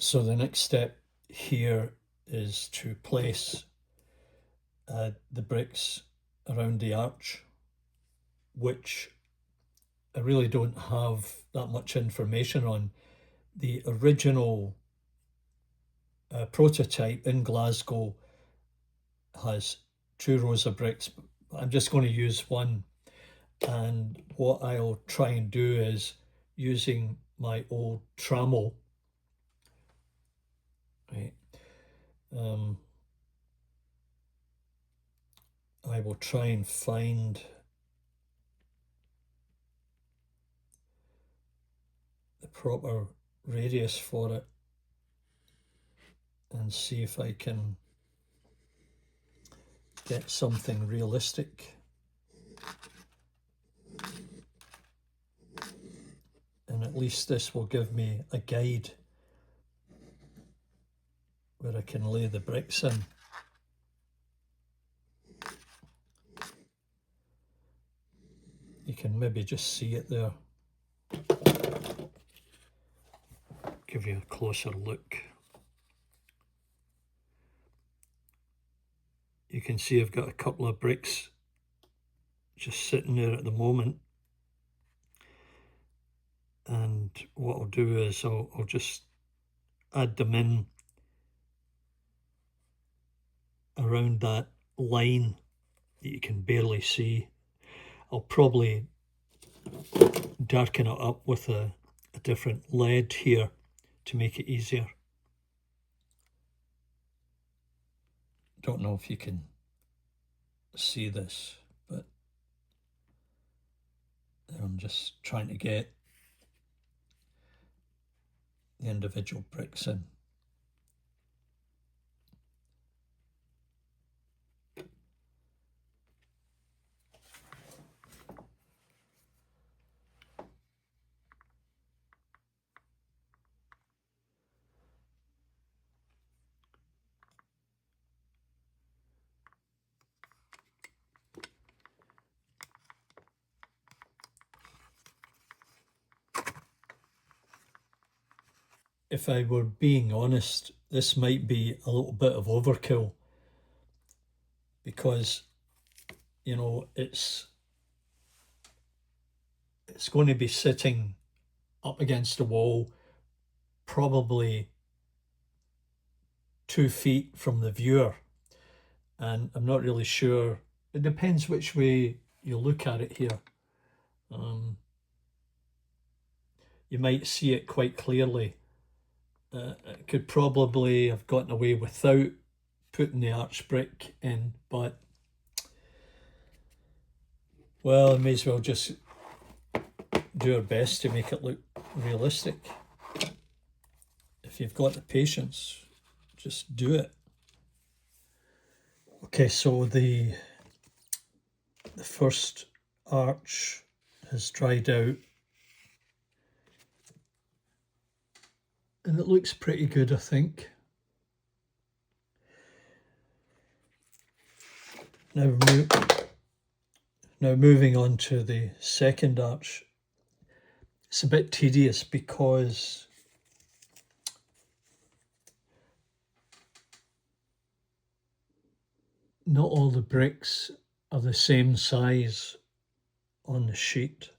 So the next step here is to place the bricks around the arch, which I really don't have that much information on. The original prototype in Glasgow has 2 rows of bricks, but I'm just going to use one. And what I'll try and do is, using my old trammel, right, I will try and find the proper radius for it and see if I can get something realistic. And at least this will give me a guide where I can lay the bricks in. You can maybe just see it there. Give you a closer look. You can see I've got a couple of bricks just sitting there at the moment. And what I'll do is I'll just add them in around that line that you can barely see. I'll probably darken it up with a different lead here to make it easier. Don't know if you can see this, but I'm just trying to get the individual bricks in. If I were being honest, this might be a little bit of overkill, because, you know, it's going to be sitting up against the wall, probably 2 feet from the viewer, and I'm not really sure. It depends which way you look at it here. You might see it quite clearly. It could probably have gotten away without putting the arch brick in, but well, I may as well just do our best to make it look realistic. If you've got the patience, just do it. Okay, so the first arch has dried out, and it looks pretty good, I think. Now moving on to the second arch. It's a bit tedious because not all the bricks are the same size on the sheet.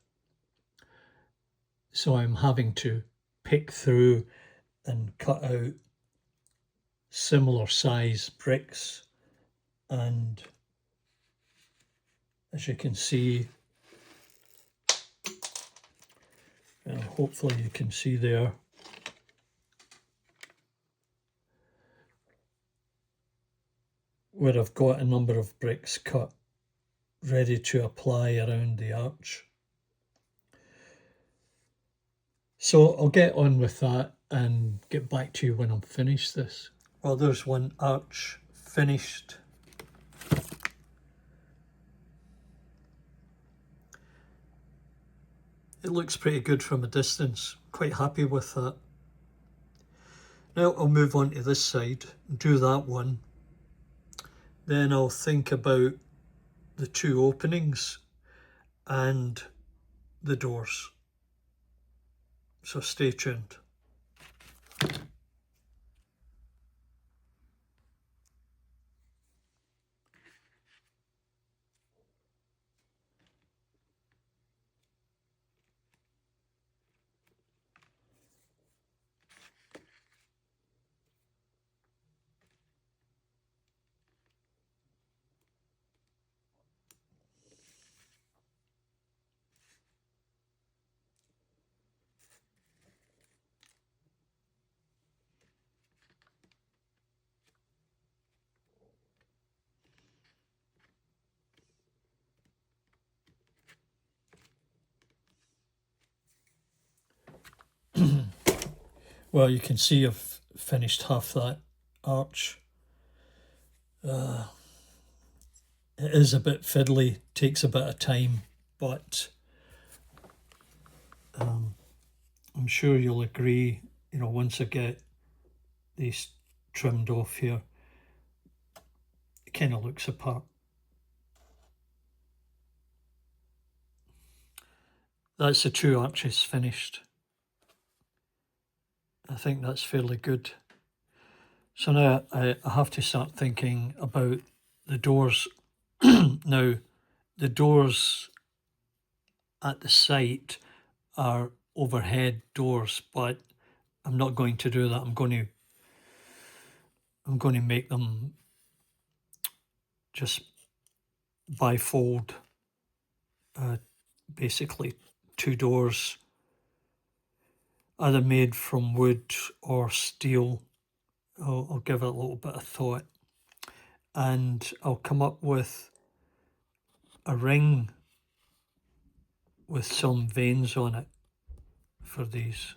So I'm having to pick through and cut out similar size bricks, and as you can see, and hopefully you can see there, where I've got a number of bricks cut ready to apply around the arch. So I'll get on with that and get back to you when I'm finished this. Well, there's one arch finished. It looks pretty good from a distance. Quite happy with that. Now I'll move on to this side and do that one. Then I'll think about the 2 openings and the doors. So stay tuned. Well, you can see I've finished half that arch. It is a bit fiddly, takes a bit of time, but I'm sure you'll agree, you know, once I get these trimmed off here, it kind of looks apart. That's the 2 arches finished. I think that's fairly good. So now I have to start thinking about the doors. Now, the doors at the site are overhead doors, but I'm not going to do that. I'm going to make them just bifold, basically 2 doors, either made from wood or steel. I'll give it a little bit of thought, and I'll come up with a ring with some veins on it for these.